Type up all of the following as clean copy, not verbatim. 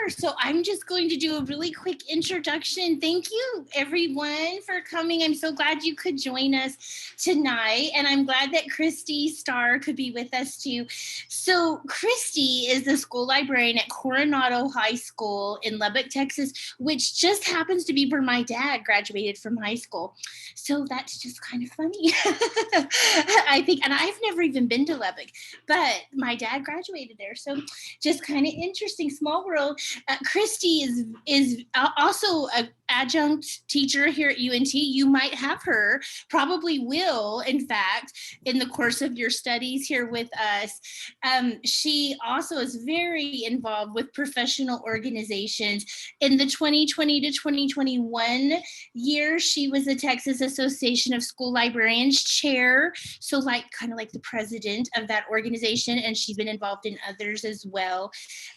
So I'm just going to do a really quick introduction. Thank you, everyone, for coming. I'm so glad you could join us tonight. And I'm glad that Christy Starr could be with us too. So Christy is the school librarian at Coronado High School in Lubbock, Texas, which just happens to be where my dad graduated from high school. So that's just kind of funny. I think, and I've never even been to Lubbock, but my dad graduated there. So just kind of interesting, small world. Christy is also an adjunct teacher here at UNT. You might have her, probably will, in fact, in the course of your studies here with us. She also is very involved with professional organizations. In the 2020 to 2021 year, she was the Texas Association of School Librarians chair, so kind of like the president of that organization, and she's been involved in others as well.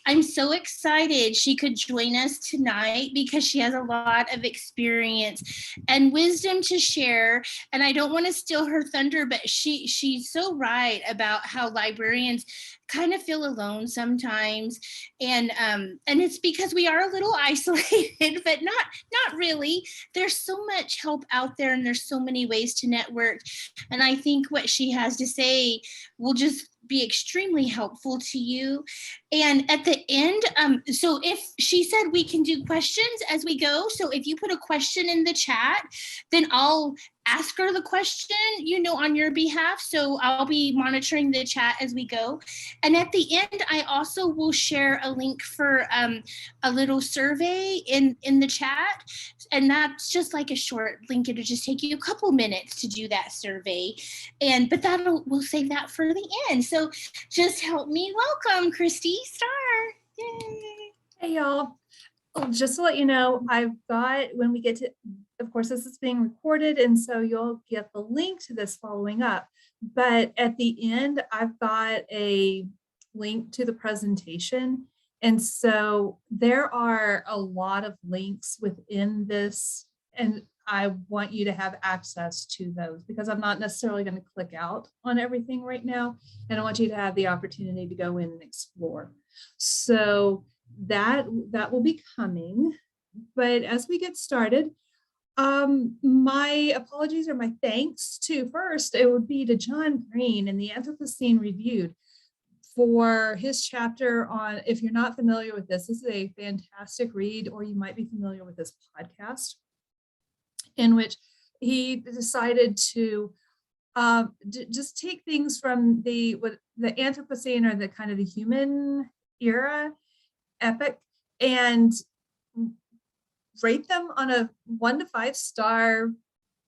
I'm so excited she could join us tonight because she has a lot of experience and wisdom to share. And I don't want to steal her thunder, but she's so right about how librarians kind of feel alone sometimes, and it's because we are a little isolated, but not really. There's so much help out there, and there's so many ways to network, and I think what she has to say will just be extremely helpful to you. And at the end, so if she said we can do questions as we go, so if you put a question in the chat, then I'll ask her the question, on your behalf. So I'll be monitoring the chat as we go. And at the end, I also will share a link for a little survey in the chat. And that's just like a short link. It'll just take you a couple minutes to do that survey. But we'll save that for the end. So just help me welcome Christy Starr. Yay. Hey, y'all. Just to let you know, I've got, when we get to, of course, this is being recorded, and so you'll get the link to this following up. But at the end, I've got a link to the presentation. And so there are a lot of links within this, and I want you to have access to those because I'm not necessarily going to click out on everything right now. And I want you to have the opportunity to go in and explore. So that will be coming. But as we get started, my apologies or my thanks to, first, it would be to John Green and the Anthropocene Reviewed for his chapter on, if you're not familiar with this is a fantastic read, or you might be familiar with this podcast, in which he decided to just take things from the Anthropocene, or the kind of the human era epic, and rate them on a 1 to 5 star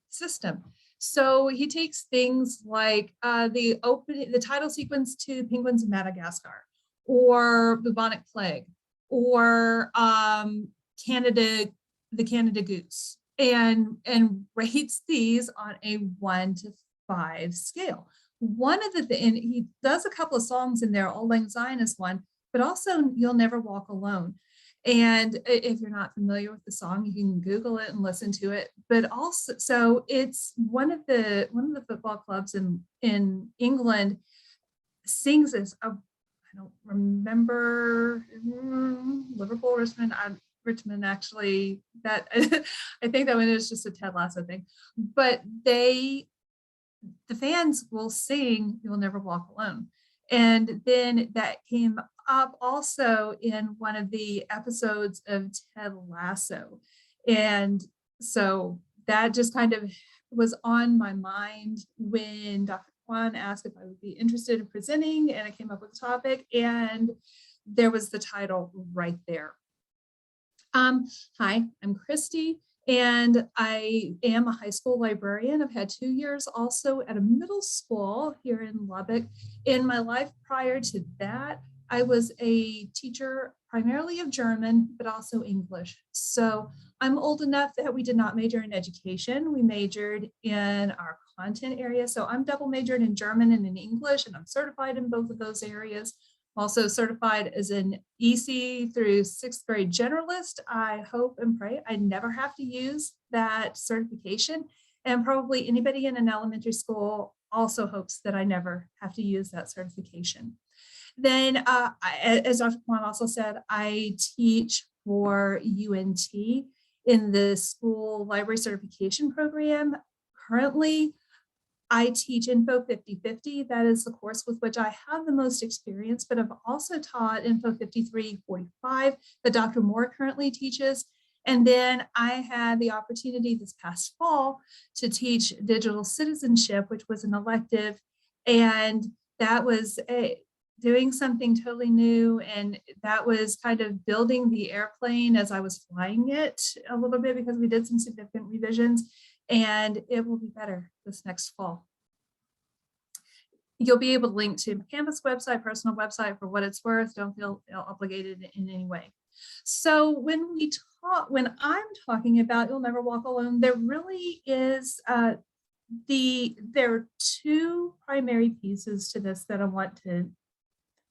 system. So he takes things like the title sequence to Penguins of Madagascar, or bubonic plague, or the Canada goose, and rates these on a 1 to 5 scale. One of the and he does a couple of songs in there. Auld Lang Syne is one, but also You'll Never Walk Alone. And if you're not familiar with the song, you can Google it and listen to it. But also, so it's one of the football clubs in England sings this. I don't remember, Liverpool, Richmond actually. That I think that one is just a Ted Lasso thing. But the fans will sing You'll Never Walk Alone. And then that came up also in one of the episodes of Ted Lasso. And so that just kind of was on my mind when Dr. Kwan asked if I would be interested in presenting, and I came up with the topic, and there was the title right there. Hi, I'm Christy, and I am a high school librarian. I've had 2 years also at a middle school here in Lubbock. In my life prior to that, I was a teacher primarily of German, but also English. So I'm old enough that we did not major in education. We majored in our content area. So I'm double majored in German and in English, and I'm certified in both of those areas. Also certified as an EC through 6th grade generalist. I hope and pray I never have to use that certification. And probably anybody in an elementary school also hopes that I never have to use that certification. Then, as Dr. Kwan also said, I teach for UNT in the school library certification program. Currently, I teach Info 5050. That is the course with which I have the most experience, but I've also taught Info 5345 that Dr. Moore currently teaches. And then I had the opportunity this past fall to teach digital citizenship, which was an elective. And that was doing something totally new. And that was kind of building the airplane as I was flying it a little bit, because we did some significant revisions, and it will be better this next fall. You'll be able to link to my campus website, personal website, for what it's worth. Don't feel obligated in any way. So when I'm talking about You'll Never Walk Alone, there really is there are two primary pieces to this that I want to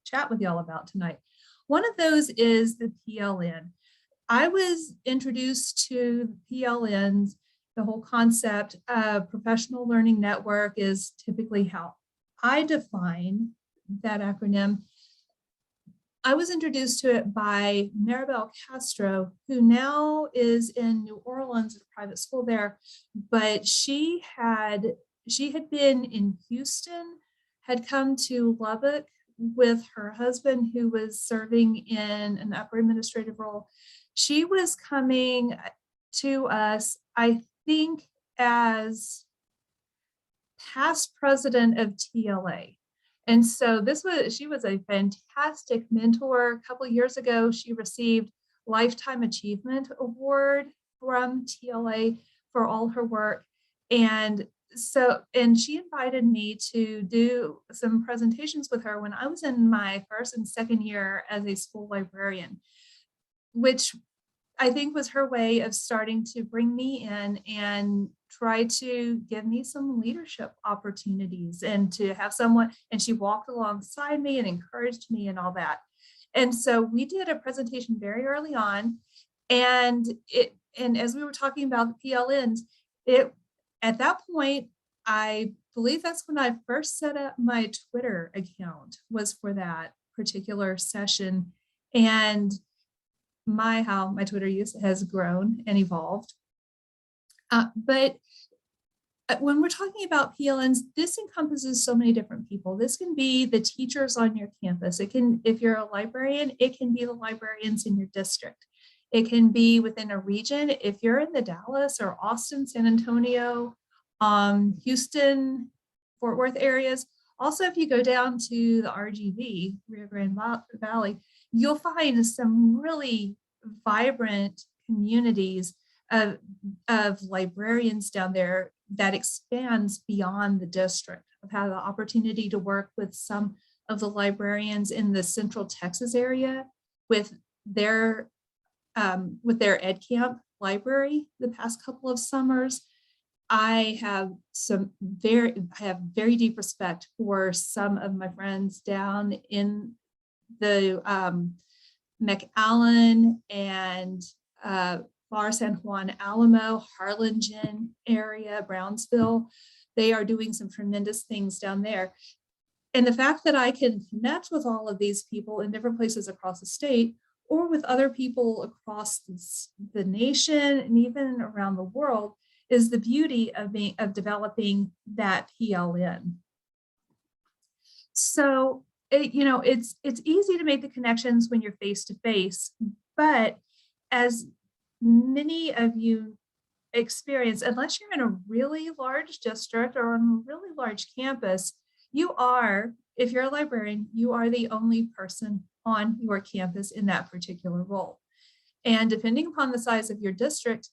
chat with y'all about tonight. One of those is the PLN. I was introduced to PLNs. The whole concept of professional learning network is typically how I define that acronym. I was introduced to it by Maribel Castro, who now is in New Orleans at a private school there, but she had been in Houston, had come to Lubbock with her husband, who was serving in an upper administrative role. She was coming to us, I think, as past president of TLA. And so she was a fantastic mentor. A couple of years ago, she received Lifetime Achievement Award from TLA for all her work. And she invited me to do some presentations with her when I was in my first and second year as a school librarian, which I think was her way of starting to bring me in and try to give me some leadership opportunities, and to have someone, and she walked alongside me and encouraged me and all that. And so we did a presentation very early on, and as we were talking about the PLNs, at that point, I believe that's when I first set up my Twitter account, was for that particular session. And how my Twitter use has grown and evolved. But when we're talking about PLNs, this encompasses so many different people. This can be the teachers on your campus. It can, if you're a librarian, it can be the librarians in your district. It can be within a region. If you're in the Dallas or Austin, San Antonio, Houston, Fort Worth areas. Also, if you go down to the RGV, Rio Grande Valley, you'll find some really vibrant communities of librarians down there that expands beyond the district. I've had the opportunity to work with some of the librarians in the Central Texas area with their Ed Camp library the past couple of summers. I have very deep respect for some of my friends down in the McAllen and Far San Juan Alamo, Harlingen area, Brownsville. They are doing some tremendous things down there. And the fact that I can connect with all of these people in different places across the state, or with other people across the nation and even around the world, is the beauty of developing that PLN. So it's easy to make the connections when you're face to face, but as many of you experience, unless you're in a really large district or on a really large campus, if you're a librarian, you are the only person on your campus in that particular role. And depending upon the size of your district,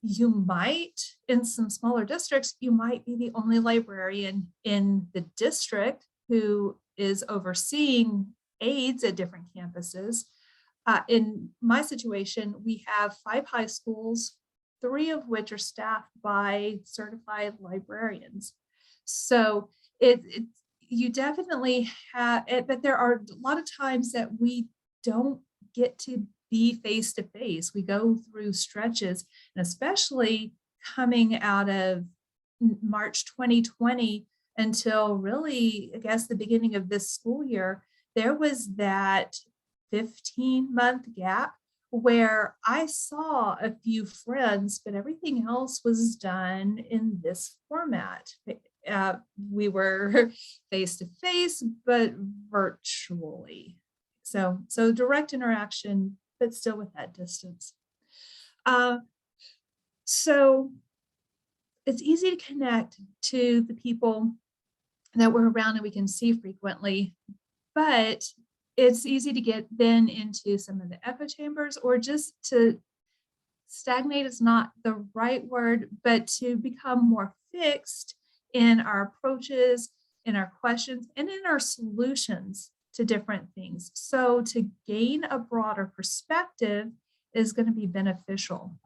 you might, in some smaller districts, you might be the only librarian in the district who is overseeing aides at different campuses. In my situation, we have 5 high schools, 3 of which are staffed by certified librarians. So you definitely have it, but there are a lot of times that we don't get to be face to face. We go through stretches, and especially coming out of March 2020 until really, I guess, the beginning of this school year, there was that 15-month gap where I saw a few friends, but everything else was done in this format. We were face to face, but virtually. So direct interaction, but still with that distance. So it's easy to connect to the people that we're around and we can see frequently, but it's easy to get then into some of the echo chambers, or just to stagnate is not the right word, but to become more fixed in our approaches, in our questions, and in our solutions to different things. So to gain a broader perspective is going to be beneficial.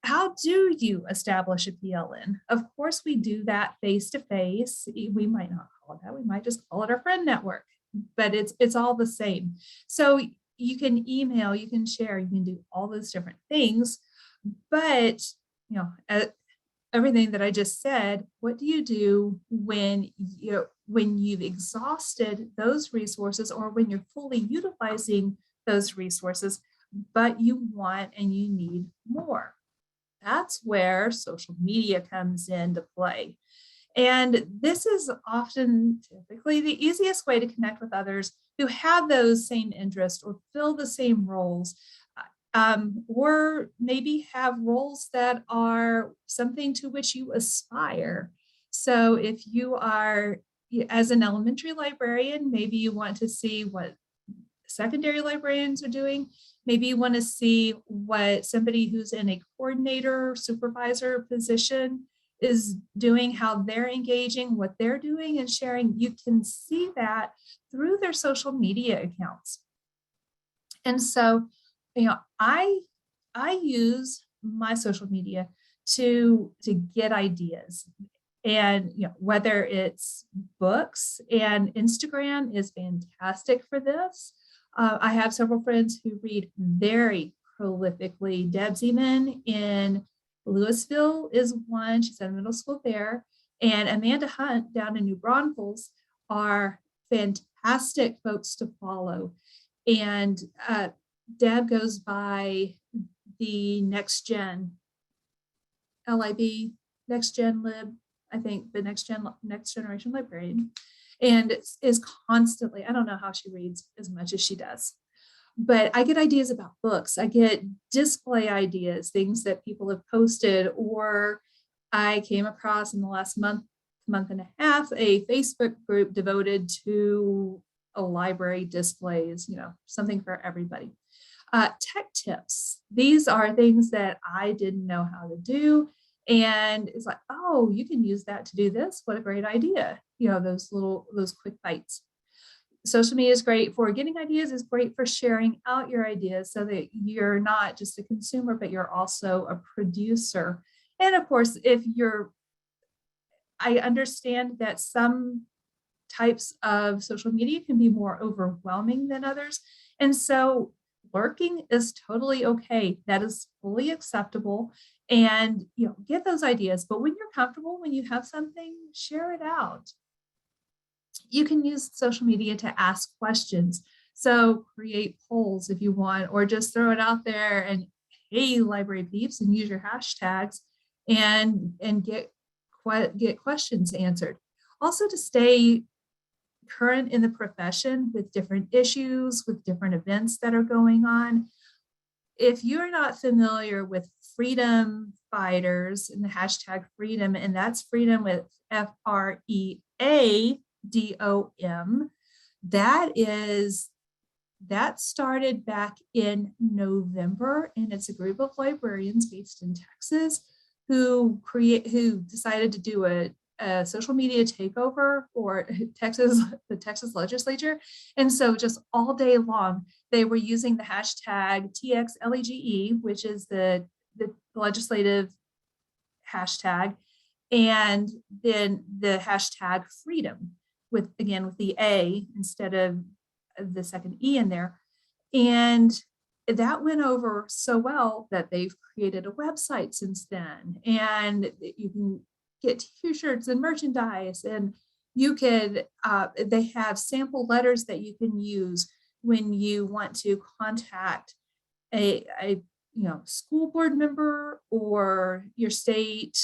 How do you establish a PLN? Of course, we do that face to face. We might not call it that. We might just call it our friend network, but it's all the same. So you can email, you can share, you can do all those different things. But everything that I just said, what do you do when you've exhausted those resources, or when you're fully utilizing those resources, but you want and you need more? That's where social media comes into play. And this is often typically the easiest way to connect with others who have those same interests or fill the same roles, or maybe have roles that are something to which you aspire. So if you are, as an elementary librarian, maybe you want to see what secondary librarians are doing. Maybe you want to see what somebody who's in a coordinator, supervisor position is doing, how they're engaging, what they're doing and sharing. You can see that through their social media accounts. And so, I use my social media to get ideas. And whether it's books, and Instagram is fantastic for this. I have several friends who read very prolifically. Deb Zeman in Louisville is one. She's at a middle school there. And Amanda Hunt down in New Braunfels are fantastic folks to follow. And Deb goes by the Next Gen, LIB, Next Gen Lib, I think the Next Generation Librarian. And is constantly, I don't know how she reads as much as she does, but I get ideas about books. I get display ideas, things that people have posted, or I came across in the last month and a half, a Facebook group devoted to a library displays, something for everybody. Tech tips. These are things that I didn't know how to do. And it's like, oh, you can use that to do this. What a great idea. Those quick bites. Social media is great for getting ideas, is great for sharing out your ideas so that you're not just a consumer, but you're also a producer. And of course, I understand that some types of social media can be more overwhelming than others. And so lurking is totally okay. That is fully acceptable. And get those ideas. But when you're comfortable, when you have something, share it out. You can use social media to ask questions. So create polls if you want, or just throw it out there and, hey, library peeps, and use your hashtags and get questions answered. Also, to stay current in the profession with different issues, with different events that are going on. If you're not familiar with freedom fighters and the hashtag freedom, and that's freedom with FREADOM, that started back in November, and it's a group of librarians based in Texas who decided to do a social media takeover for the Texas legislature. And so just all day long, they were using the hashtag TXLEGE, which is the legislative hashtag, and then the hashtag freedom with the A instead of the second E in there. And that went over so well that they've created a website since then. And you can get t-shirts and merchandise, and you could, they have sample letters that you can use when you want to contact a school board member or your state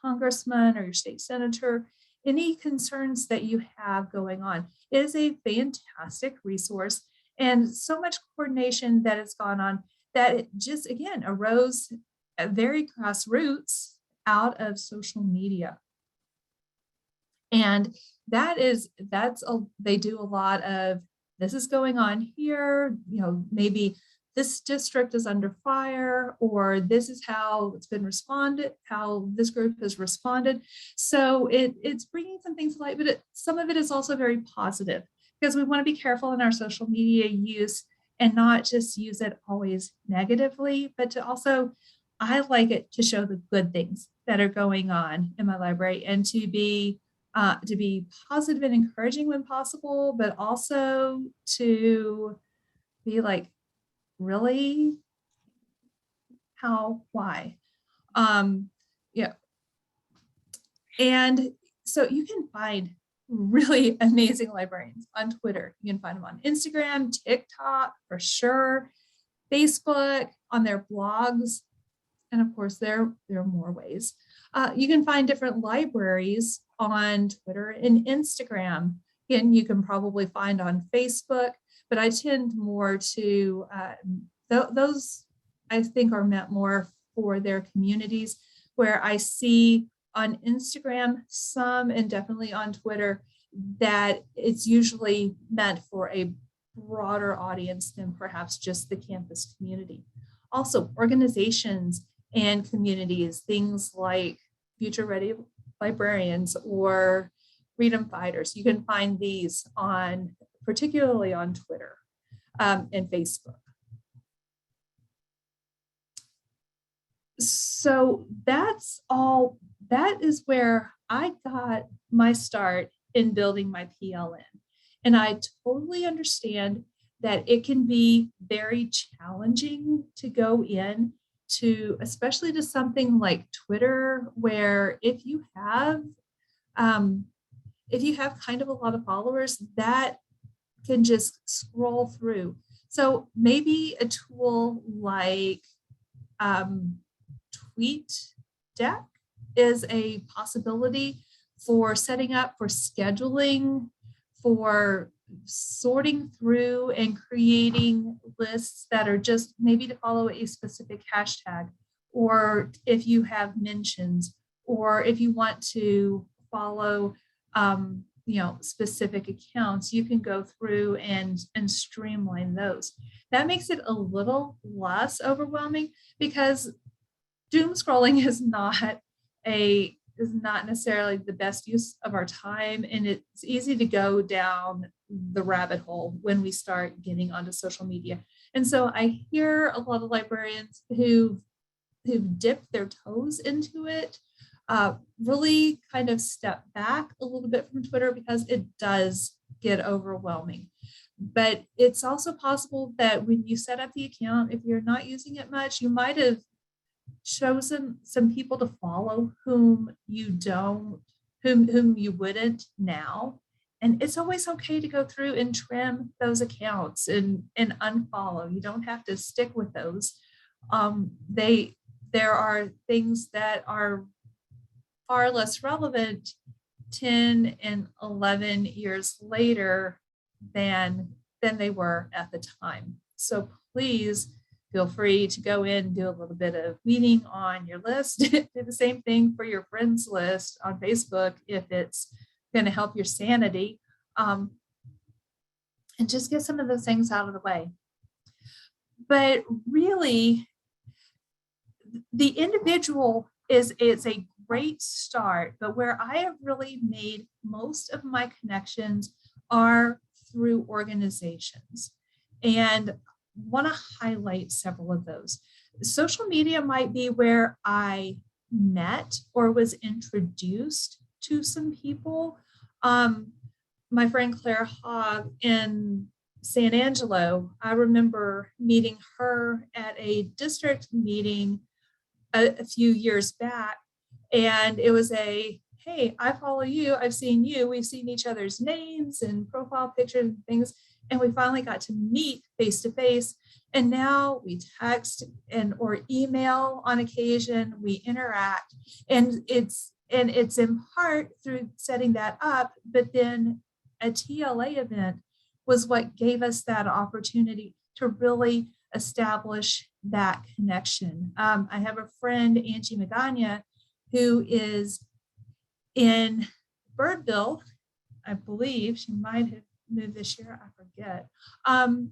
congressman or your state senator, any concerns that you have going on. It is a fantastic resource, and so much coordination that has gone on that it just, again, arose at very grassroots out of social media. And they do a lot of, this is going on here, maybe this district is under fire, or this is how it's been responded, how this group has responded. So it's bringing some things to light, but some of it is also very positive, because we want to be careful in our social media use and not just use it always negatively, but to also, I like it to show the good things that are going on in my library, and to be positive and encouraging when possible, but also to be like, really? How? Why? Yeah. And so you can find really amazing librarians on Twitter. You can find them on Instagram, TikTok for sure, Facebook, on their blogs. And of course, there are more ways. You can find different libraries on Twitter and Instagram. And you can probably find on Facebook, but I tend more to, those I think are meant more for their communities, where I see on Instagram some, and definitely on Twitter, that it's usually meant for a broader audience than perhaps just the campus community. Also, organizations and communities, things like Future Ready Librarians or Freedom Fighters. You can find these particularly on Twitter and Facebook. So that is where I got my start in building my PLN. And I totally understand that it can be very challenging to go in to, especially to something like Twitter, where if you have kind of a lot of followers, that can just scroll through. So maybe a tool like TweetDeck is a possibility for setting up, for scheduling, for sorting through and creating lists that are just maybe to follow a specific hashtag, or if you have mentions, or if you want to follow specific accounts, you can go through and streamline those. That makes it a little less overwhelming, because doom scrolling is not necessarily the best use of our time, and it's easy to go down the rabbit hole when we start getting onto social media. And so I hear a lot of librarians who've dipped their toes into it really kind of step back a little bit from Twitter, because it does get overwhelming. But it's also possible that when you set up the account, if you're not using it much, you might have chosen some people to follow whom you wouldn't now. And it's always okay to go through and trim those accounts and unfollow. You don't have to stick with those. There are things that are far less relevant 10 and 11 years later than they were at the time. So please feel free to go in and do a little bit of weeding on your list. Do the same thing for your friends list on Facebook if it's going to help your sanity. And just get some of those things out of the way. But really, the individual is a great start, but where I have really made most of my connections are through organizations. And want to highlight several of those. Social media might be where I met or was introduced to some people. My friend Claire Hogg in San Angelo, I remember meeting her at a district meeting a few years back, and it was hey, hey, I follow you, I've seen you, we've seen each other's names and profile pictures and things. And we finally got to meet face to face. And now we text and or email on occasion, we interact. And it's in part through setting that up, but then a TLA event was what gave us that opportunity to really establish that connection. I have a friend, Angie Magana, who is in Birdville. I believe she might have moved this year, I forget. And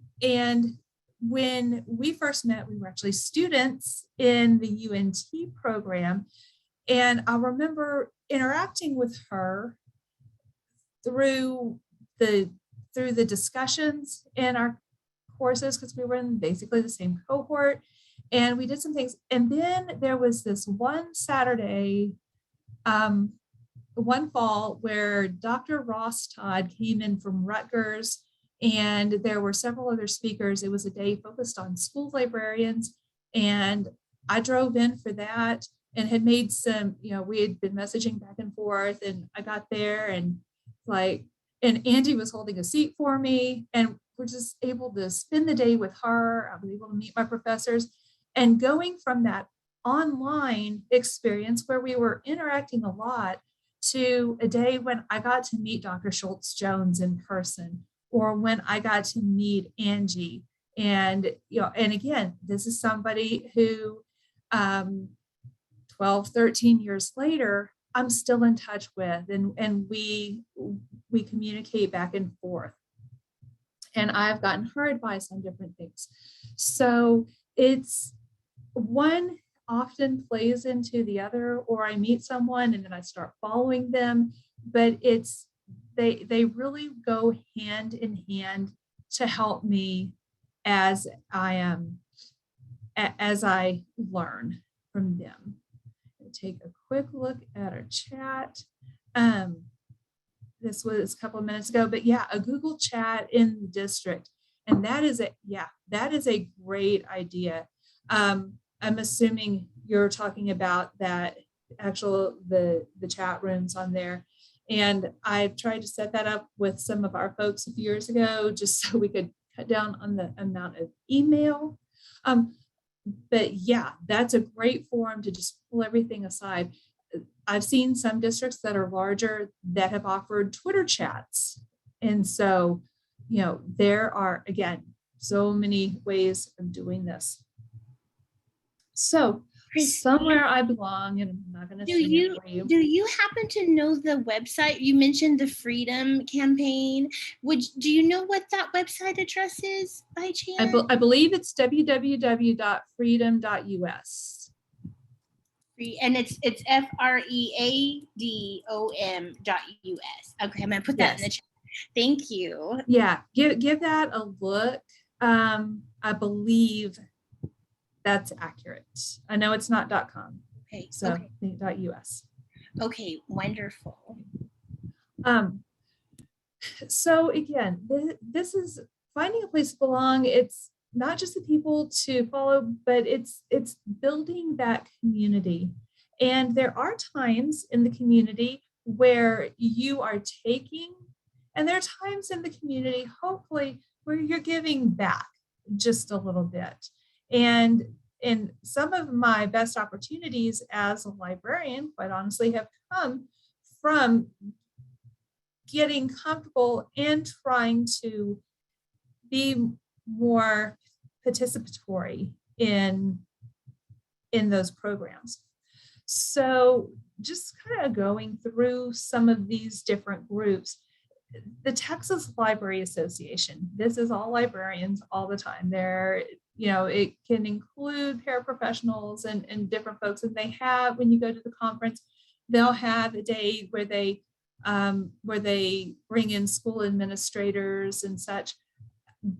when we first met, we were actually students in the UNT program. And I remember interacting with her through the discussions in our courses, because we were in basically the same cohort, and we did some things. And then there was this one Saturday, one fall, where Dr. Ross Todd came in from Rutgers, and there were several other speakers. It was a day focused on school librarians, and I drove in for that and had made some, we had been messaging back and forth, and I got there and and Angie was holding a seat for me, and we're just able to spend the day with her. I was able to meet my professors, and going from that online experience where we were interacting a lot to a day when I got to meet Dr. Schultz Jones in person, or when I got to meet Angie. And, and again, this is somebody who 12, 13 years later, I'm still in touch with, and we communicate back and forth. And I've gotten her advice on different things. So it's one often plays into the other, or I meet someone and then I start following them, but they really go hand in hand to help me as I learn from them. Take a quick look at our chat. This was a couple of minutes ago, but yeah, a Google chat in the district. And that is a great idea. I'm assuming you're talking about that the chat rooms on there. And I've tried to set that up with some of our folks a few years ago, just so we could cut down on the amount of email. But yeah, that's a great forum to just pull everything aside. I've seen some districts that are larger that have offered Twitter chats. And so, there are, again, so many ways of doing this. So somewhere I belong, and I'm not going to sing it for you. Do you happen to know the website? You mentioned the Freedom Campaign. Do you know what that website address is by chance? I believe it's www.freedom.us. And it's freadom.us. Okay, I'm gonna put that in the chat. Thank you. Yeah, give that a look. I believe that's accurate. I know it's not .com. Okay. So okay. .us. Okay, wonderful. So again, this is finding a place to belong. It's not just the people to follow, but it's building that community. And there are times in the community where you are taking, and there are times in the community, hopefully, where you're giving back just a little bit. And some of my best opportunities as a librarian, quite honestly, have come from getting comfortable and trying to be more participatory in those programs. So just kind of going through some of these different groups. The Texas Library Association, this is all librarians all the time. It can include paraprofessionals and different folks, and they have, when you go to the conference, they'll have a day where they bring in school administrators and such.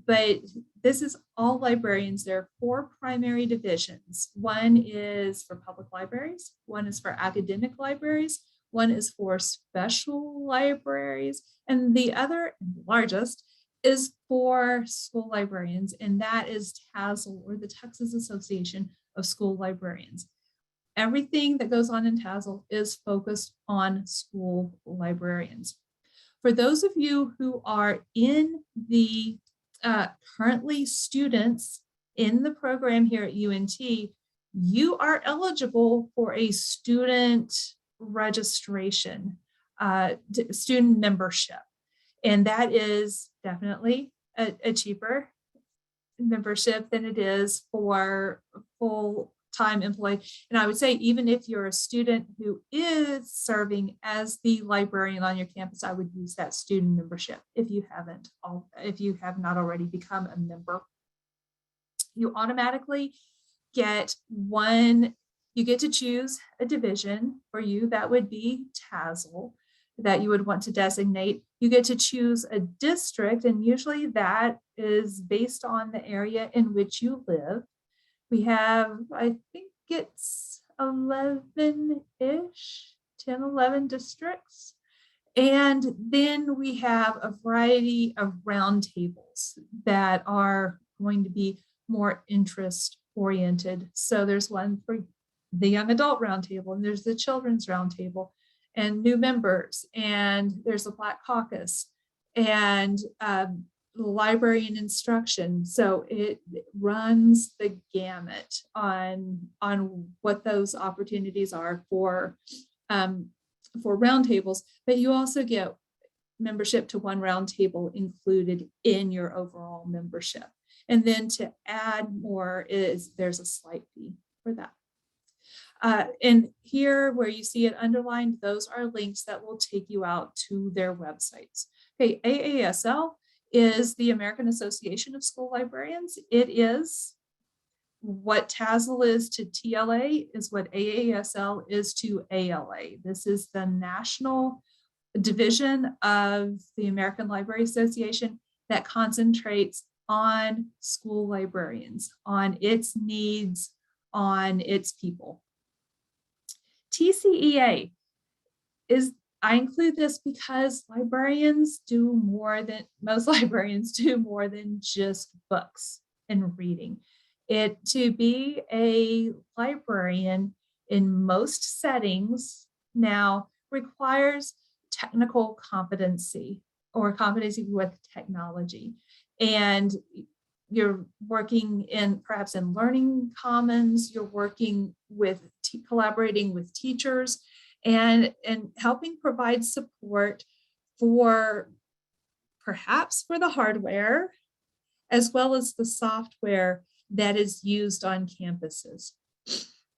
But this is all librarians. There are 4 primary divisions. One is for public libraries, one is for academic libraries, one is for special libraries, and the other, largest, is for school librarians, and that is TASL, or the Texas Association of School Librarians. Everything that goes on in TASL is focused on school librarians. For those of you who are in the currently students in the program here at UNT, you are eligible for a student registration, student membership. And that is definitely a cheaper membership than it is for full-time employee. And I would say, even if you're a student who is serving as the librarian on your campus, I would use that student membership if you have not already become a member. You automatically get you get to choose a division for you. That would be TASL that you would want to designate. You get to choose a district, and usually that is based on the area in which you live. We have, I think it's 11-ish, 10, 11 districts. And then we have a variety of roundtables that are going to be more interest oriented. So there's one for the young adult roundtable, and there's the children's roundtable, and new members, and there's a Black Caucus, and library and instruction. So it runs the gamut on what those opportunities are for roundtables, but you also get membership to one roundtable included in your overall membership. And then to add more there's a slight fee for that. And here where you see it underlined, those are links that will take you out to their websites. Okay, AASL is the American Association of School Librarians. It is what TASL is to TLA is what AASL is to ALA. This is the national division of the American Library Association that concentrates on school librarians, on its needs, on its people. TCEA I include this because most librarians do more than just books and reading. To be a librarian in most settings now requires technical competency or competency with technology. And you're working perhaps in learning commons, you're working with collaborating with teachers and helping provide support for perhaps for the hardware as well as the software that is used on campuses.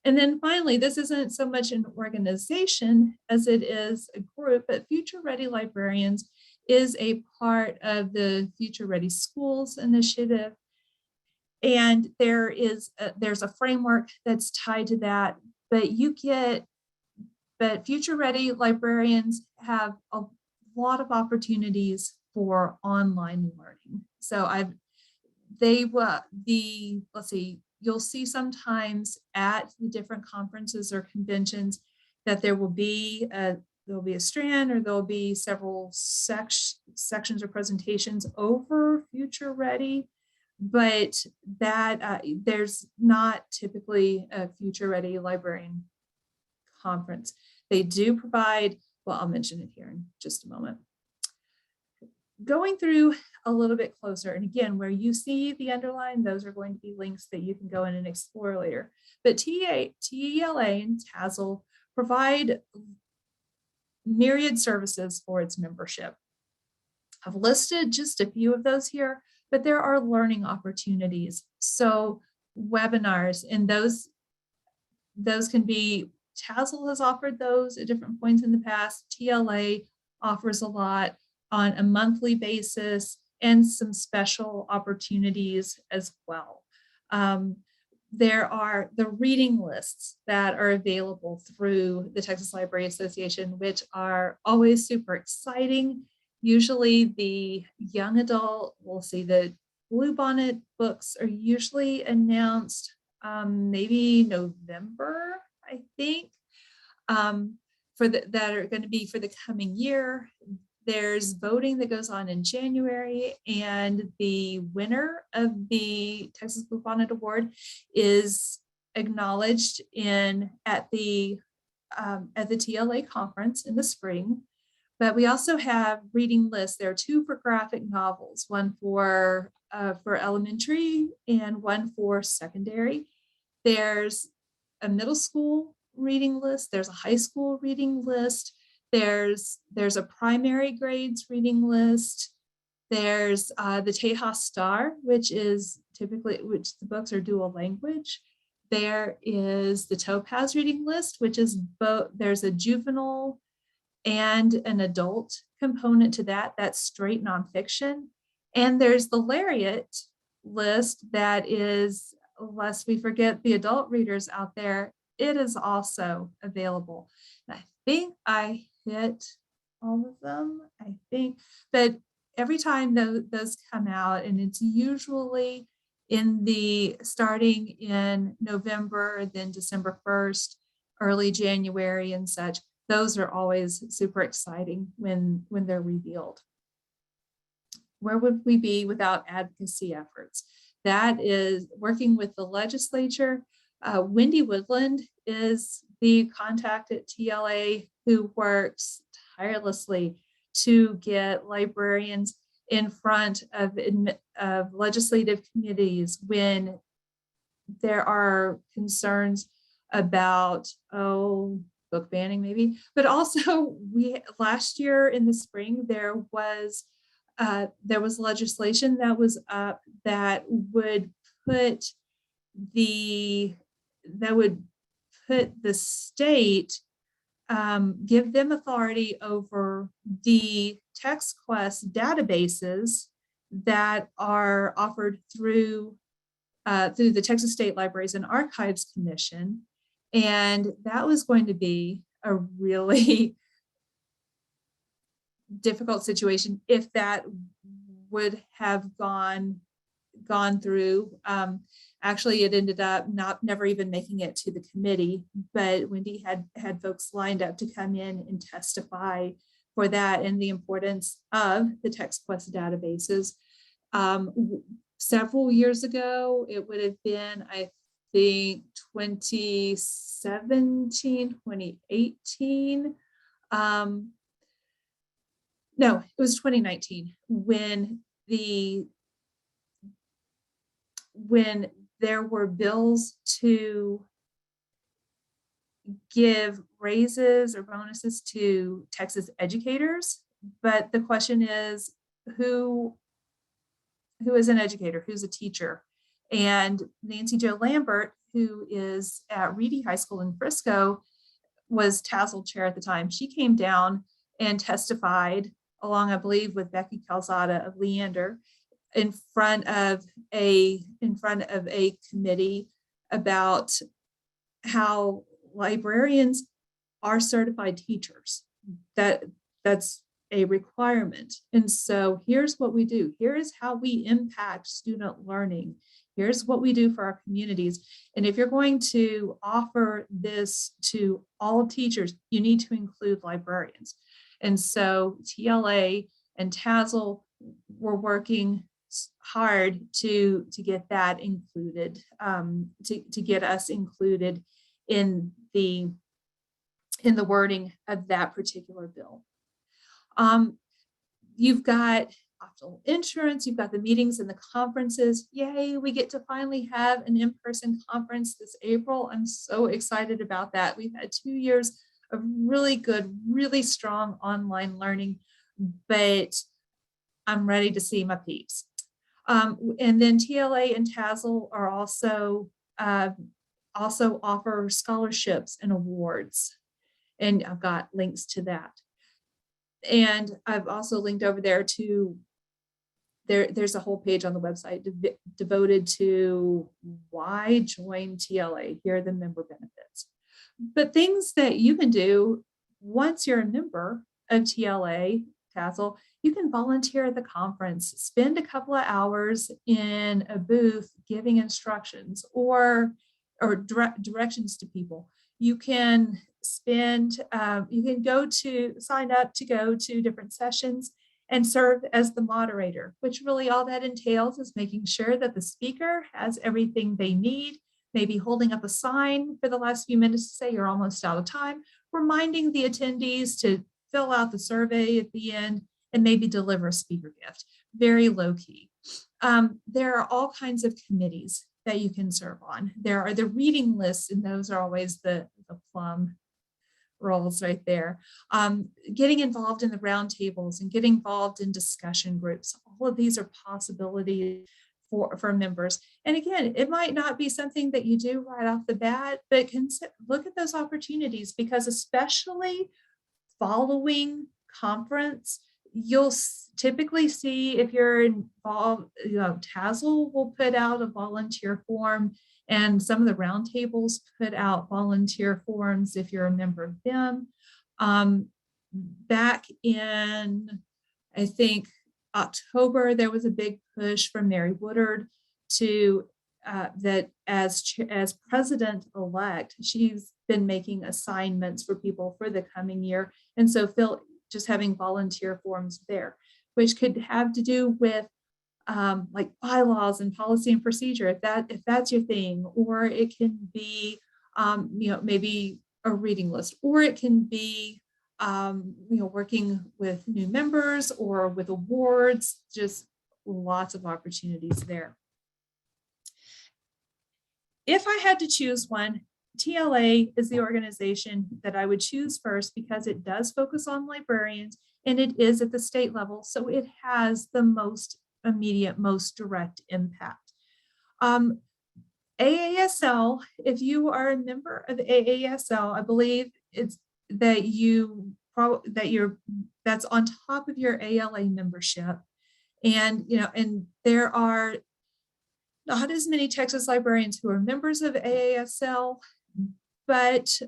And then finally, this isn't so much an organization as it is a group, but Future Ready Librarians is a part of the Future Ready Schools initiative. And there's a framework that's tied to that, but Future Ready Librarians have a lot of opportunities for online learning. So you'll see sometimes at the different conferences or conventions that there will be a strand, or there'll be several sections or presentations over Future Ready, but that there's not typically a Future Ready Librarian conference. They do provide, well, I'll mention it here in just a moment. Going through a little bit closer, and again, where you see the underline, those are going to be links that you can go in and explore later. But TELA and TASL provide myriad services for its membership. I've listed just a few of those here, but there are learning opportunities. So webinars, and those can be, TASL has offered those at different points in the past. TLA offers a lot on a monthly basis, and some special opportunities as well. There are the reading lists that are available through the Texas Library Association, which are always super exciting. Usually the young adult, we'll see the Bluebonnet books are usually announced maybe November, I think, that are going to be for the coming year. There's voting that goes on in January, and the winner of the Texas Bluebonnet Award is acknowledged at the TLA conference in the spring. But we also have reading lists. There are 2 for graphic novels, one for elementary and one for secondary. There's a middle school reading list. There's a high school reading list. There's a primary grades reading list. There's the TASL Star, which the books are dual language. There is the Topaz reading list, which is both, there's a juvenile and an adult component to that. That's straight nonfiction. And there's the Lariat list that is, lest we forget the adult readers out there, it is also available. And I think I hit all of them, I think. But every time those come out, and it's usually starting in November, then December 1st, early January and such, those are always super exciting when they're revealed. Where would we be without advocacy efforts? That is working with the legislature. Wendy Woodland is the contact at TLA who works tirelessly to get librarians in front of legislative committees when there are concerns about, book banning maybe, but also last year in the spring, there was legislation that was up that would put the state, give them authority over the TextQuest databases that are offered through the Texas State Libraries and Archives Commission. And that was going to be a really difficult situation if that would have gone through. Actually, it ended up never even making it to the committee, but Wendy had folks lined up to come in and testify for that and the importance of the TextQuest databases. Several years ago, it would have been, I think, 2017, 2018. No, it was 2019 when there were bills to give raises or bonuses to Texas educators. But the question is, who is an educator? Who's a teacher? And Nancy Jo Lambert, who is at Reedy High School in Frisco, was TASL chair at the time. She came down and testified along, I believe, with Becky Calzada of Leander in front of a committee about how librarians are certified teachers. That's a requirement. And so here's what we do. Here is how we impact student learning. Here's what we do for our communities. And if you're going to offer this to all teachers, you need to include librarians. And so TLA and TASL were working hard to get that included, to get us included in the wording of that particular bill. You've got optional insurance, you've got the meetings and the conferences. Yay, we get to finally have an in-person conference this April. I'm so excited about that. We've had 2 years of really good, really strong online learning, but I'm ready to see my peeps. And then TLA and TASL are also offer scholarships and awards. And I've got links to that. And I've also linked over there to, there's a whole page on the website devoted to why join TLA. Here are the member benefits. But things that you can do once you're a member of TLA, TASL, you can volunteer at the conference, spend a couple of hours in a booth giving instructions or directions to people. You can sign up to go to different sessions and serve as the moderator, which really all that entails is making sure that the speaker has everything they need maybe holding up a sign for the last few minutes to say you're almost out of time, reminding the attendees to fill out the survey at the end, and maybe deliver a speaker gift. Very low key. There are all kinds of committees that you can serve on. There are the reading lists, and those are always the plum roles right there. Getting involved in the roundtables and getting involved in discussion groups. All of these are possibilities for members. And again, it might not be something that you do right off the bat, but look at those opportunities, because especially following conference, you'll typically see, if you're involved, TASL will put out a volunteer form, and some of the roundtables put out volunteer forms if you're a member of them. Back in, I think, October, there was a big push from Mary Woodard to that as president-elect, she's been making assignments for people for the coming year. And so just having volunteer forms there, which could have to do with like bylaws and policy and procedure, if that's your thing, or it can be maybe a reading list, or it can be working with new members or with awards. Just lots of opportunities there. If I had to choose one, TLA is the organization that I would choose first, because it does focus on librarians, and it is at the state level, so it has the most immediate, most direct impact. AASL, if you are a member of AASL, I believe it's that that's on top of your ALA membership. And there are not as many Texas librarians who are members of AASL, but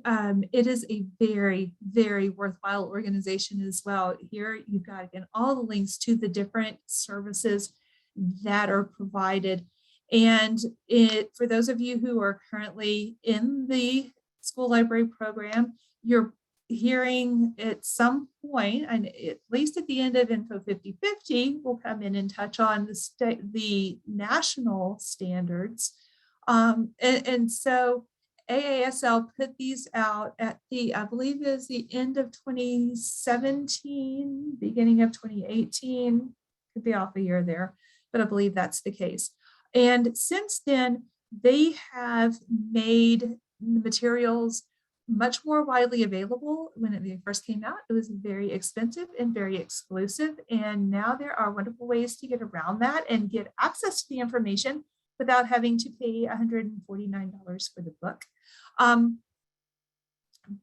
it is a very, very worthwhile organization as well. Here you've got, again, all the links to the different services that are provided. And for those of you who are currently in the school library program, you're hearing at some point, and at least at the end of Info 5050, we'll come in and touch on the national standards. And so AASL put these out at I believe it was the end of 2017, beginning of 2018, could be off a year there, but I believe that's the case. And since then, they have made materials much more widely available. When it first came out, it was very expensive and very exclusive. And now there are wonderful ways to get around that and get access to the information without having to pay $149 for the book.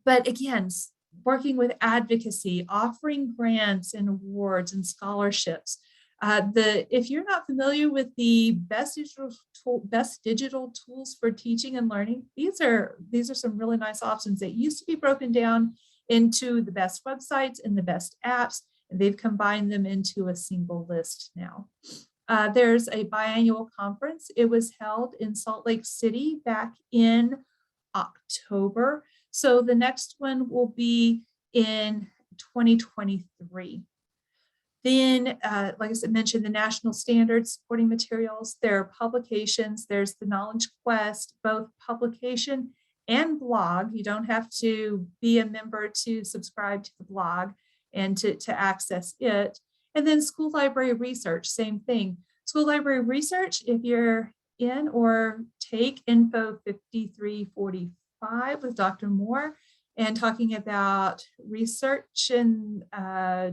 But again, working with advocacy, offering grants and awards and scholarships. If you're not familiar with the best digital tools for teaching and learning, these are some really nice options that used to be broken down into the best websites and the best apps, and they've combined them into a single list now. There's a biannual conference. It was held in Salt Lake City back in October. So the next one will be in 2023. Then, like I said, mentioned the national standards supporting materials. There are publications. There's the Knowledge Quest, both publication and blog. You don't have to be a member to subscribe to the blog and to access it. And then school library research, same thing. School library research, if you're in or take Info 5345 with Dr. Moore and talking about research and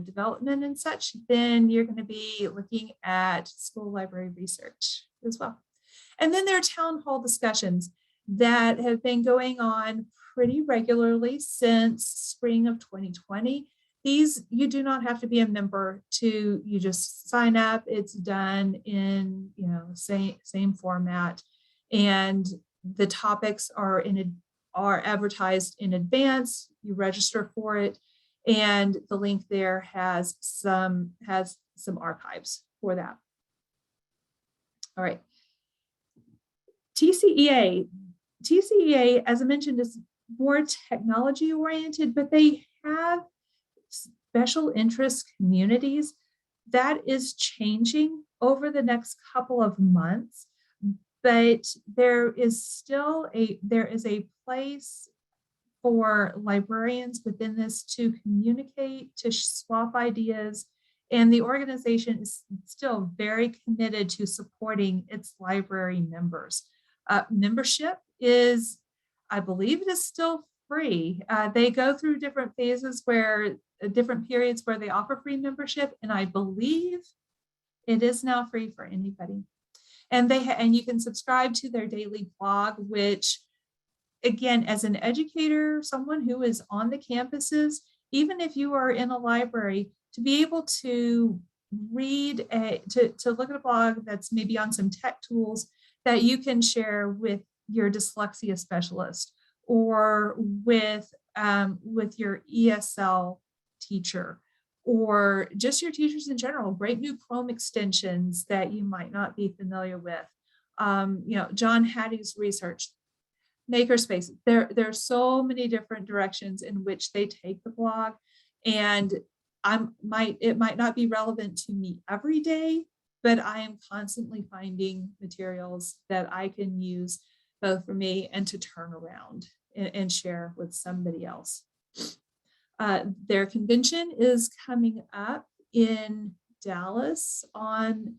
development and such, then you're going to be looking at school library research as well. And then there are town hall discussions that have been going on pretty regularly since spring of 2020. These, you do not have to be a member to, you just sign up, it's done in, same format. And the topics are advertised in advance, you register for it, and the link there has some archives for that. All right. TCEA, as I mentioned, is more technology oriented, but they have special interest communities. That is changing over the next couple of months. but there is a place for librarians within this to communicate, to swap ideas, and the organization is still very committed to supporting its library members. Membership is, I believe it is still free. They go through different phases different periods where they offer free membership, and I believe it is now free for anybody. And and you can subscribe to their daily blog, which, again, as an educator, someone who is on the campuses, even if you are in a library, to be able to read, to look at a blog that's maybe on some tech tools that you can share with your dyslexia specialist or with your ESL teacher, or just your teachers in general, great new Chrome extensions that you might not be familiar with. John Hattie's research, makerspace. There are so many different directions in which they take the blog, and it might not be relevant to me every day, but I am constantly finding materials that I can use both for me and to turn around and share with somebody else. Their convention is coming up in Dallas on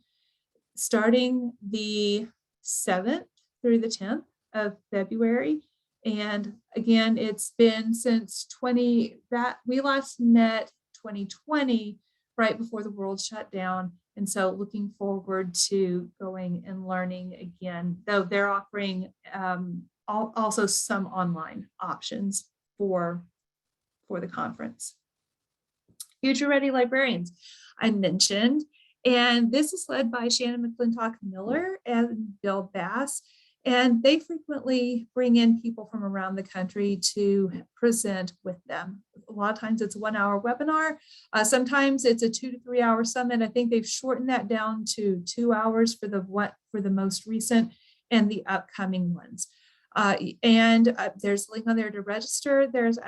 starting the 7th through the 10th of February. And again, it's been since we last met 2020, right before the world shut down. And so looking forward to going and learning again, though they're offering also some online options for the conference. Future Ready Librarians, I mentioned, and this is led by Shannon McClintock Miller and Bill Bass. And they frequently bring in people from around the country to present with them. A lot of times it's a 1-hour webinar. Sometimes it's a 2 to 3 hour summit. I think they've shortened that down to 2 hours for the most recent and the upcoming ones. There's a link on there to register. There's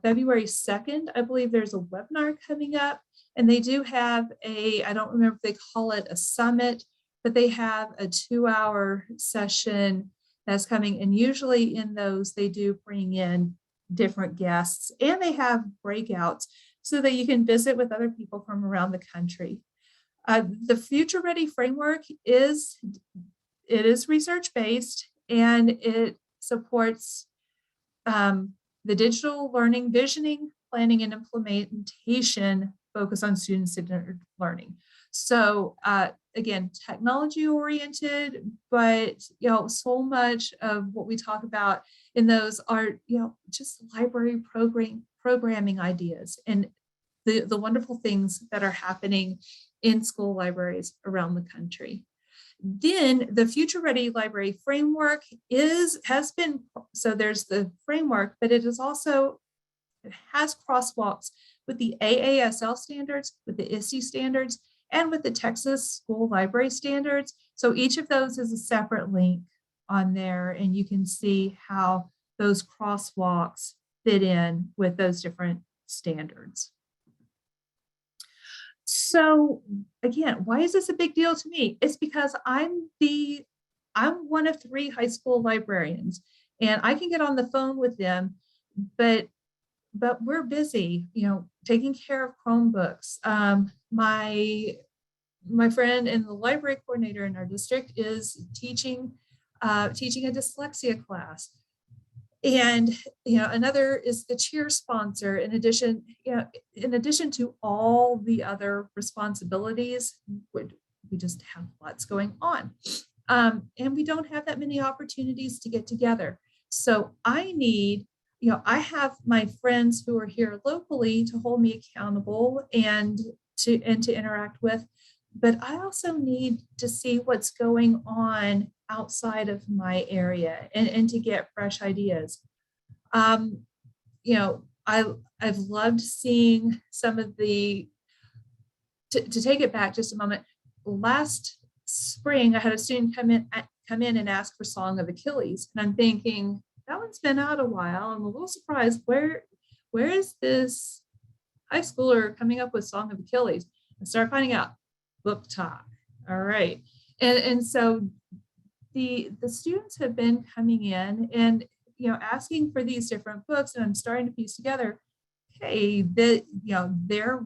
February 2nd, I believe there's a webinar coming up, and they do have I don't remember if they call it a summit, but they have a 2-hour session that's coming. And usually in those, they do bring in different guests, and they have breakouts so that you can visit with other people from around the country. The Future Ready framework is research-based, and it supports the digital learning, visioning, planning, and implementation focus on student-centered learning. So again, technology oriented, but so much of what we talk about in those are just library programming ideas and the wonderful things that are happening in school libraries around the country. Then the Future Ready Library Framework so there's the framework, but it has crosswalks with the AASL standards, with the ISTE standards, and with the Texas School Library Standards. So each of those is a separate link on there, and you can see how those crosswalks fit in with those different standards. So again, why is this a big deal to me? It's because I'm one of 3 high school librarians, and I can get on the phone with them, but we're busy, taking care of Chromebooks. My friend and the library coordinator in our district is teaching a dyslexia class. And another is the cheer sponsor. In addition to all the other responsibilities, we just have lots going on. And we don't have that many opportunities to get together. So I need, I have my friends who are here locally to hold me accountable and to interact with, but I also need to see what's going on outside of my area and to get fresh ideas. I've loved seeing some of to take it back just a moment. Last spring, I had a student come in and ask for Song of Achilles, and I'm thinking that one's been out a while. I'm a little surprised. Where is this high schooler coming up with Song of Achilles? I started finding out. Book Talk. All right. And so the students have been coming in and, asking for these different books, and I'm starting to piece together, hey, they're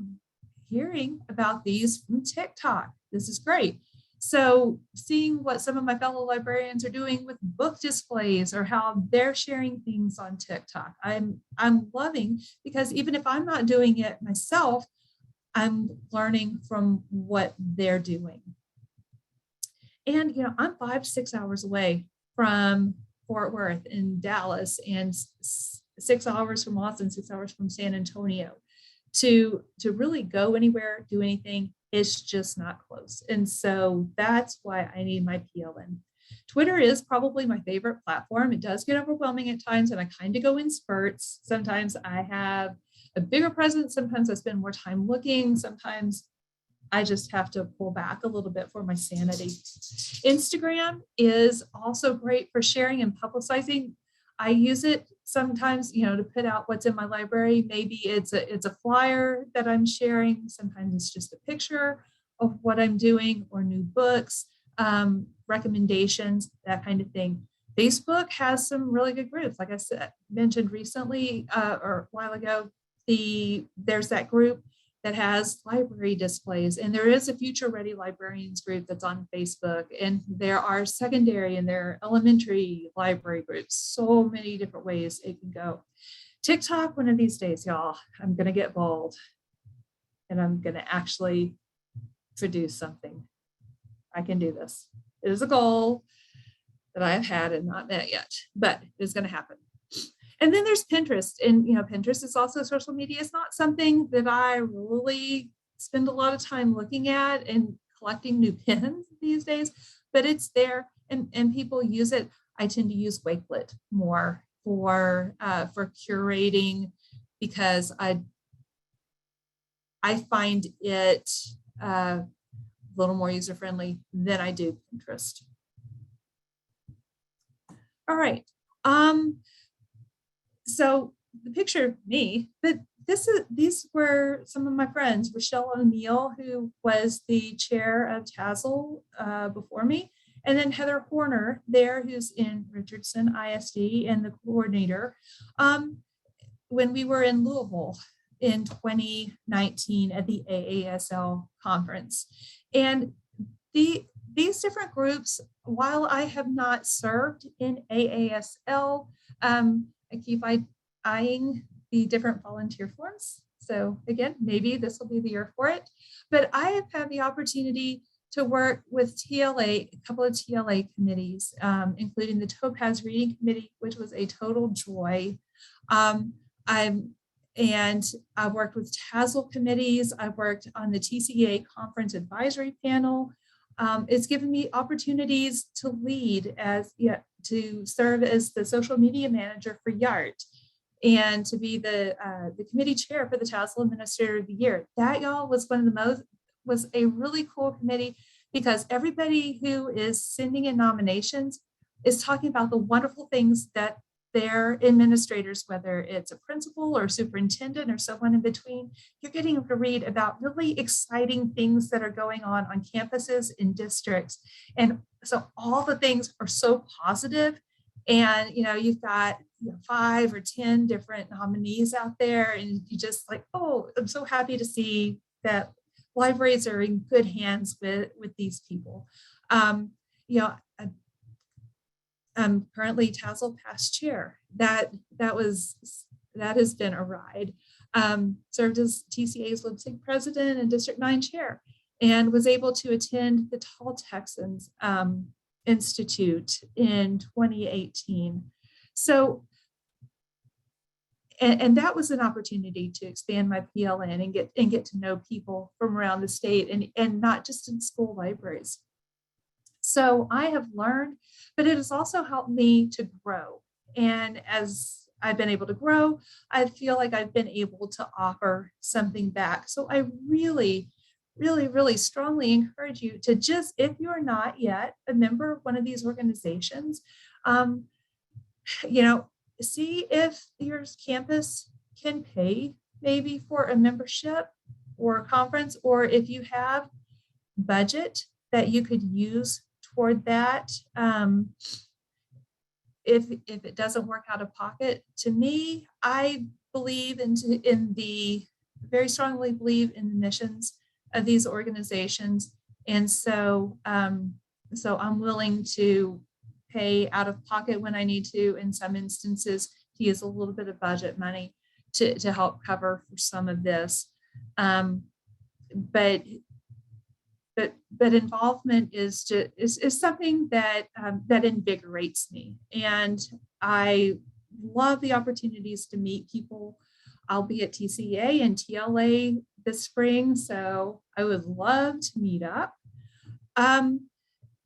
hearing about these from TikTok. This is great. So seeing what some of my fellow librarians are doing with book displays or how they're sharing things on TikTok, I'm loving, because even if I'm not doing it myself, I'm learning from what they're doing. And, I'm 5 to 6 hours away from Fort Worth in Dallas, and 6 hours from Austin, 6 hours from San Antonio. To really go anywhere, do anything, it's just not close. And so that's why I need my PLN. Twitter is probably my favorite platform. It does get overwhelming at times, and I kind of go in spurts. Sometimes I have a bigger presence. Sometimes I spend more time looking. Sometimes I just have to pull back a little bit for my sanity. Instagram is also great for sharing and publicizing. I use it sometimes, to put out what's in my library. Maybe it's a flyer that I'm sharing. Sometimes it's just a picture of what I'm doing or new books, recommendations, that kind of thing. Facebook has some really good groups. Like I mentioned recently or a while ago, there's that group that has library displays, and there is a Future Ready Librarians group that's on Facebook, and there are secondary and there are elementary library groups. So many different ways it can go. TikTok, one of these days, y'all, I'm gonna get bold and I'm gonna actually produce something. I can do this. It is a goal that I have had and not met yet, but it's gonna happen. And then there's Pinterest, and Pinterest is also social media. It's not something that I really spend a lot of time looking at and collecting new pins these days, but it's there and people use it. I tend to use Wakelet more for curating, because I find it a little more user friendly than I do Pinterest. All right. So the picture of me, but these were some of my friends. Rochelle O'Neill, who was the chair of TASL before me, and then Heather Horner there, who's in Richardson ISD and the coordinator. When we were in Louisville in 2019 at the AASL conference. And these different groups, while I have not served in AASL, I keep eyeing the different volunteer forms. So again, maybe this will be the year for it. But I have had the opportunity to work with TLA, a couple of TLA committees, including the Topaz Reading Committee, which was a total joy. I've worked with TASL committees. I've worked on the TCA Conference Advisory Panel. It's given me opportunities to lead to serve as the social media manager for YART, and to be the committee chair for the TASL Administrator of the Year. That, y'all, was was a really cool committee, because everybody who is sending in nominations is talking about the wonderful things that their administrators, whether it's a principal or superintendent or someone in between, you're getting to read about really exciting things that are going on campuses in districts. And so all the things are so positive. And, you've got 5 or 10 different nominees out there, and you just like, oh, I'm so happy to see that libraries are in good hands with these people. I'm currently TASL past chair. That has been a ride. Served as TCA's Leipzig president and District 9 chair, and was able to attend the Tall Texans Institute in 2018. So, and that was an opportunity to expand my PLN and get to know people from around the state, and not just in school libraries. So I have learned, but it has also helped me to grow. And as I've been able to grow, I feel like I've been able to offer something back. So I really, really, really strongly encourage you to just, if you're not yet a member of one of these organizations, see if your campus can pay maybe for a membership or a conference, or if you have budget that you could use toward that. If it doesn't work out of pocket, to me, I believe very strongly believe in the missions of these organizations. And so, so I'm willing to pay out of pocket when I need to, in some instances, to use a little bit of budget money to help cover for some of this. But involvement is something that that invigorates me, and I love the opportunities to meet people. I'll be at TCA and TLA this spring, so I would love to meet up.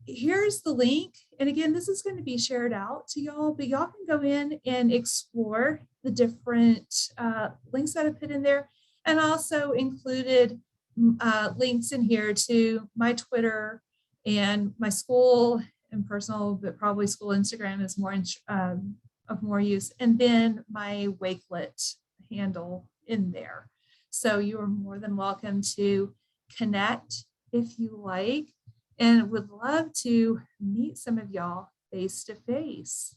Here's the link, and again, this is going to be shared out to y'all, but y'all can go in and explore the different links that I put in there, and also included links in here to my Twitter and my school and personal, but probably school Instagram is more of more use, and then my Wakelet handle in there. So you are more than welcome to connect if you like, and would love to meet some of y'all face to face.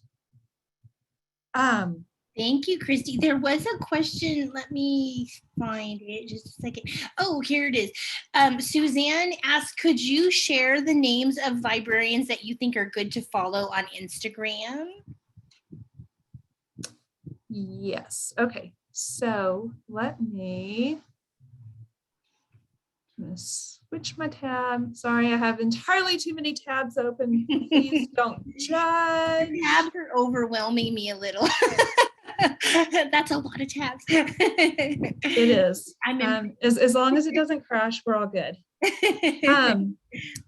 Thank you, Christy. There was a question. Let me find it just a second. Oh, here it is. Suzanne asked, could you share the names of librarians that you think are good to follow on Instagram? Yes. Okay. So let me switch my tab. Sorry, I have entirely too many tabs open. Please don't judge. Tabs are overwhelming me a little. That's a lot of tabs. It is. As long as it doesn't crash, we're all good.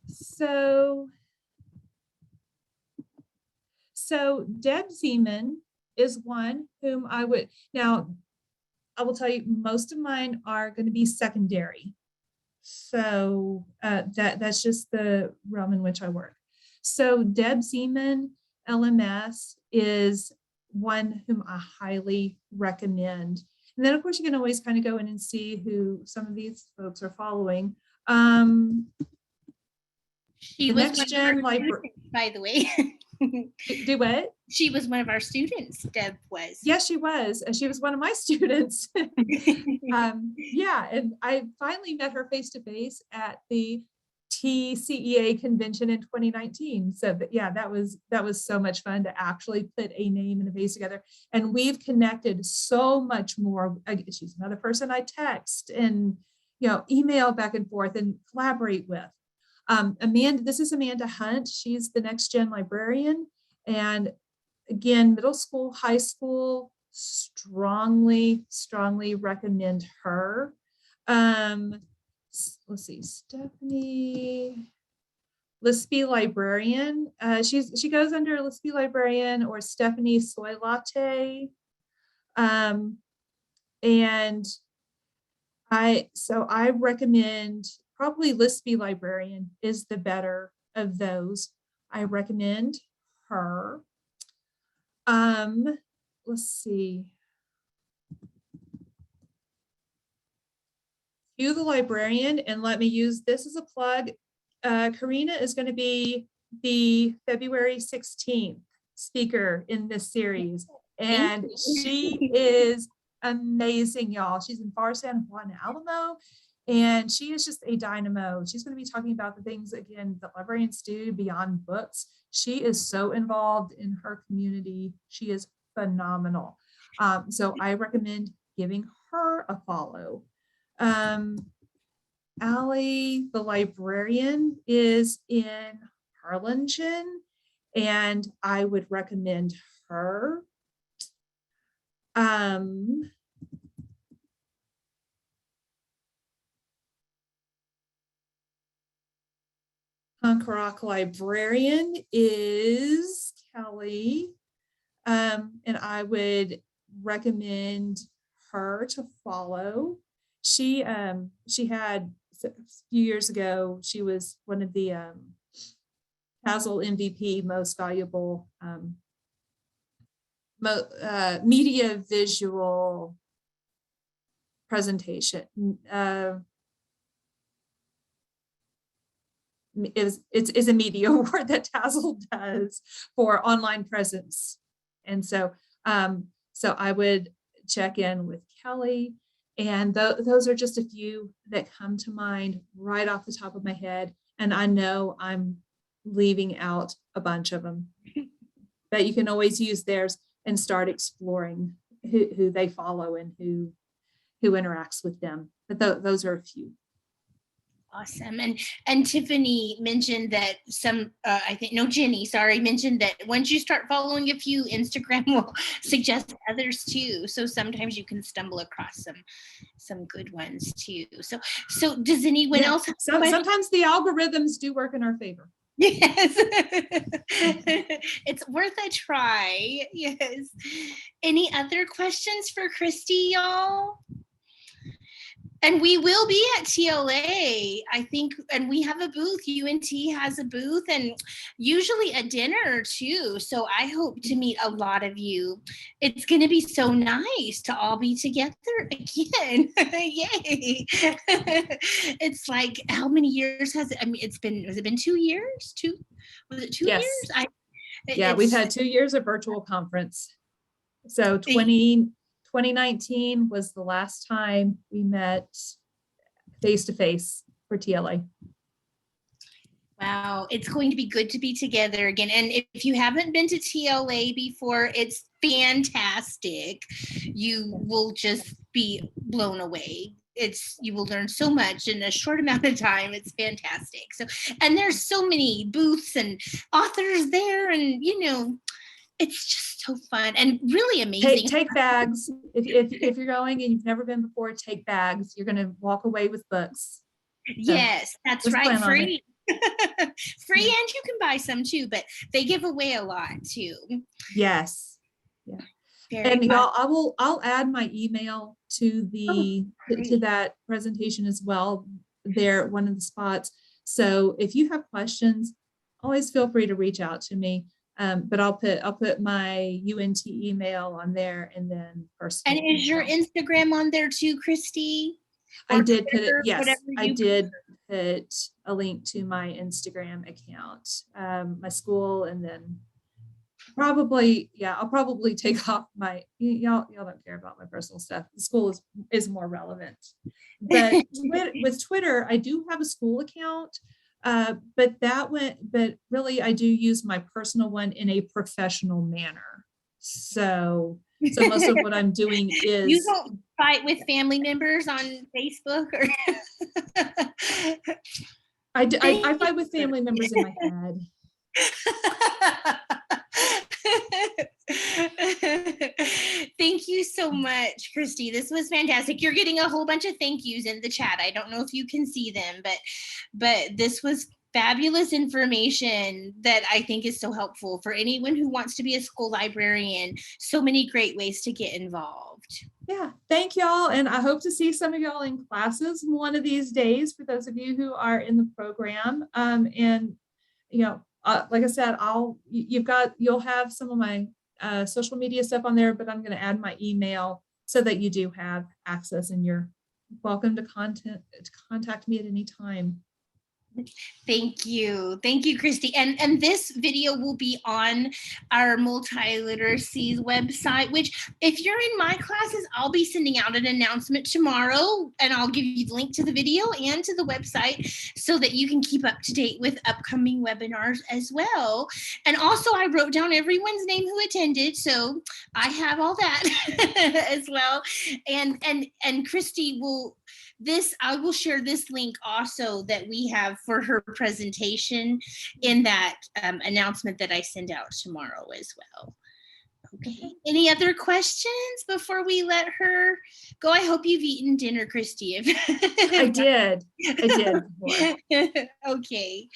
So Deb Zeman is one whom I would, now I will tell you, most of mine are going to be secondary. So that's just the realm in which I work. So Deb Zeman, LMS, is one whom I highly recommend. And then of course you can always kind of go in and see who some of these folks are following. She was next gen library, by the way. Do what? She was one of our students, Deb was. Yes, she was. She was one of my students. Yeah, and I finally met her face to face at the TCEA convention in 2019. So yeah, that was so much fun to actually put a name and a face together. And we've connected so much more. She's another person I text and email back and forth and collaborate with. Amanda, this is Amanda Hunt. She's the next gen librarian. And again, middle school, high school, strongly recommend her. Let's see, Stephanie Lispy Librarian. She goes under Lispy Librarian or Stephanie Soy Latte. And I recommend probably Lispy Librarian is the better of those. I recommend her. Let's see. You, the librarian, and let me use this as a plug. Karina is going to be the February 16th speaker in this series, and she is amazing, y'all. She's in Far San Juan Alamo, and she is just a dynamo. She's going to be talking about the things, again, that librarians do beyond books. She is so involved in her community. She is phenomenal. So I recommend giving her a follow. Allie, the librarian, is in Harlingen, and I would recommend her. Punk rock librarian is Kelly, and I would recommend her to follow. She had a few years ago, she was one of the TASL MVP most valuable media visual presentation. is a media award that TASL does for online presence. And so, so I would check in with Kelly, and those are just a few that come to mind right off the top of my head. And I know I'm leaving out a bunch of them, but you can always use theirs and start exploring who they follow and who interacts with them. But those are a few. Awesome. And Tiffany mentioned that Jenny, sorry, mentioned that once you start following a few, Instagram will suggest others too. So sometimes you can stumble across some good ones too. So does anyone else have sometimes the algorithms do work in our favor. Yes. It's worth a try. Yes. Any other questions for Christy, y'all? And we will be at TLA, I think, and we have a booth. UNT has a booth and usually a dinner too. So I hope to meet a lot of you. It's going to be so nice to all be together again. Yay. It's like, how many years has it? I mean, has it been 2 years? Was it 2 Yes. years? We've had 2 years of virtual conference. So 2019 was the last time we met face-to-face for TLA. Wow, it's going to be good to be together again. And if you haven't been to TLA before, it's fantastic. You will just be blown away. You will learn so much in a short amount of time. It's fantastic. So, and there's so many booths and authors there, and it's just so fun and really amazing. Take bags. If you're going and you've never been before, take bags. You're going to walk away with books. Yes, that's right. Free. Free, and you can buy some too, but they give away a lot too. Yes. Yeah. And y'all, I'll add my email to to that presentation as well. There, one of the spots. So if you have questions, always feel free to reach out to me. But I'll put my UNT email on there, and then personal. And is your Instagram on there too, Christy? I did put it. Yes, I did put a link to my Instagram account, my school, and then I'll probably take off my. Y'all don't care about my personal stuff. The school is more relevant. But with Twitter, I do have a school account. But really I do use my personal one in a professional manner. So most of what I'm doing is. You don't fight with family members on Facebook or? I fight with family members in my head. Thank you so much, Christy. This was fantastic. You're getting a whole bunch of thank yous in the chat. I don't know if you can see them, but this was fabulous information that I think is so helpful for anyone who wants to be a school librarian. So many great ways to get involved. Yeah, thank y'all. And I hope to see some of y'all in classes one of these days for those of you who are in the program. And, like I said, you'll have some of my social media stuff on there, but I'm going to add my email so that you do have access, and you're welcome to contact me at any time. Thank you, Christy. And this video will be on our Multiliteracies website, which if you're in my classes, I'll be sending out an announcement tomorrow, and I'll give you the link to the video and to the website so that you can keep up to date with upcoming webinars as well. And also I wrote down everyone's name who attended, so I have all that as well. And Christy I will share this link also that we have for her presentation in that announcement that I send out tomorrow as well. Okay. Any other questions before we let her go? I hope you've eaten dinner, Christy. I did. Okay.